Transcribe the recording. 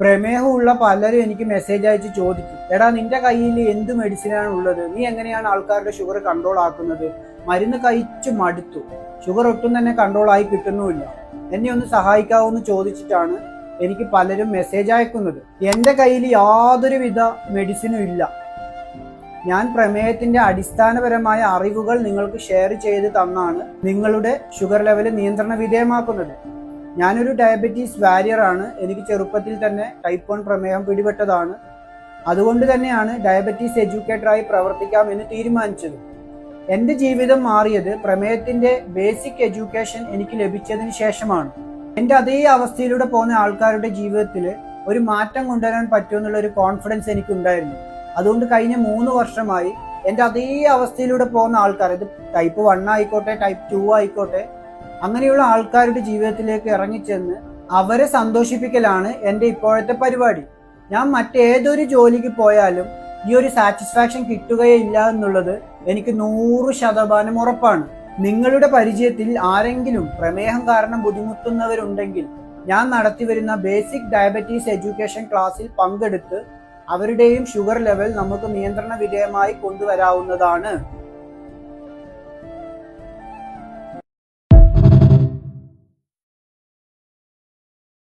പ്രമേഹമുള്ള പലരും എനിക്ക് മെസ്സേജ് അയച്ച് ചോദിക്കും, എടാ നിന്റെ കയ്യിൽ എന്ത് മെഡിസിനാണ് ഉള്ളത്, നീ എങ്ങനെയാണ് ആൾക്കാരുടെ ഷുഗർ കൺട്രോൾ ആക്കുന്നത്, മരുന്ന് കഴിച്ചു മടുത്തു, ഷുഗർ ഒട്ടും തന്നെ കൺട്രോൾ ആയി കിട്ടുന്നുമില്ല, എന്നെ ഒന്ന് സഹായിക്കാവോ എന്ന് ചോദിച്ചിട്ടാണ് എനിക്ക് പലരും മെസ്സേജ് അയക്കുന്നത്. എൻ്റെ കയ്യിൽ യാതൊരുവിധ മെഡിസിനും ഇല്ല. ഞാൻ പ്രമേഹത്തിന്റെ അടിസ്ഥാനപരമായ അറിവുകൾ നിങ്ങൾക്ക് ഷെയർ ചെയ്ത് തന്നാണ് നിങ്ങളുടെ ഷുഗർ ലെവൽ നിയന്ത്രണ വിധേയമാക്കുന്നത്. ഞാനൊരു ഡയബറ്റീസ് വാരിയർ ആണ്. എനിക്ക് ചെറുപ്പത്തിൽ തന്നെ ടൈപ്പ് 1 പ്രമേഹം പിടിപെട്ടതാണ്. അതുകൊണ്ട് തന്നെയാണ് ഡയബറ്റീസ് എഡ്യൂക്കേറ്ററായി പ്രവർത്തിക്കാമെന്ന് തീരുമാനിച്ചത്. എൻ്റെ ജീവിതം മാറിയത് പ്രമേഹത്തിന്റെ ബേസിക് എഡ്യൂക്കേഷൻ എനിക്ക് ലഭിച്ചതിന് ശേഷമാണ്. എൻ്റെ അതേ അവസ്ഥയിലൂടെ പോകുന്ന ആൾക്കാരുടെ ജീവിതത്തിൽ ഒരു മാറ്റം കൊണ്ടുവരാൻ പറ്റുമെന്നുള്ള ഒരു കോൺഫിഡൻസ് എനിക്കുണ്ടായിരുന്നു. അതുകൊണ്ട് കഴിഞ്ഞ 3 വർഷമായി എൻ്റെ അതേ അവസ്ഥയിലൂടെ പോകുന്ന ആൾക്കാർ, ഇത് ടൈപ്പ് 1 ആയിക്കോട്ടെ ടൈപ്പ് 2 ആയിക്കോട്ടെ, അങ്ങനെയുള്ള ആൾക്കാരുടെ ജീവിതത്തിലേക്ക് ഇറങ്ങിച്ചെന്ന് അവരെ സന്തോഷിപ്പിക്കലാണ് എൻ്റെ ഇപ്പോഴത്തെ പരിപാടി. ഞാൻ മറ്റേതൊരു ജോലിക്ക് പോയാലും ഈ ഒരു സാറ്റിസ്ഫാക്ഷൻ കിട്ടുകയില്ല എന്നുള്ളത് എനിക്ക് 100% ഉറപ്പാണ്. നിങ്ങളുടെ പരിചയത്തിൽ ആരെങ്കിലും പ്രമേഹം കാരണം ബുദ്ധിമുട്ടുന്നവരുണ്ടെങ്കിൽ ഞാൻ നടത്തിവരുന്ന ബേസിക് ഡയബറ്റീസ് എഡ്യൂക്കേഷൻ ക്ലാസ്സിൽ പങ്കെടുത്ത് അവരുടെയും ഷുഗർ ലെവൽ നമുക്ക് നിയന്ത്രണ വിധേയമായി കൊണ്ടുവരാവുന്നതാണ്.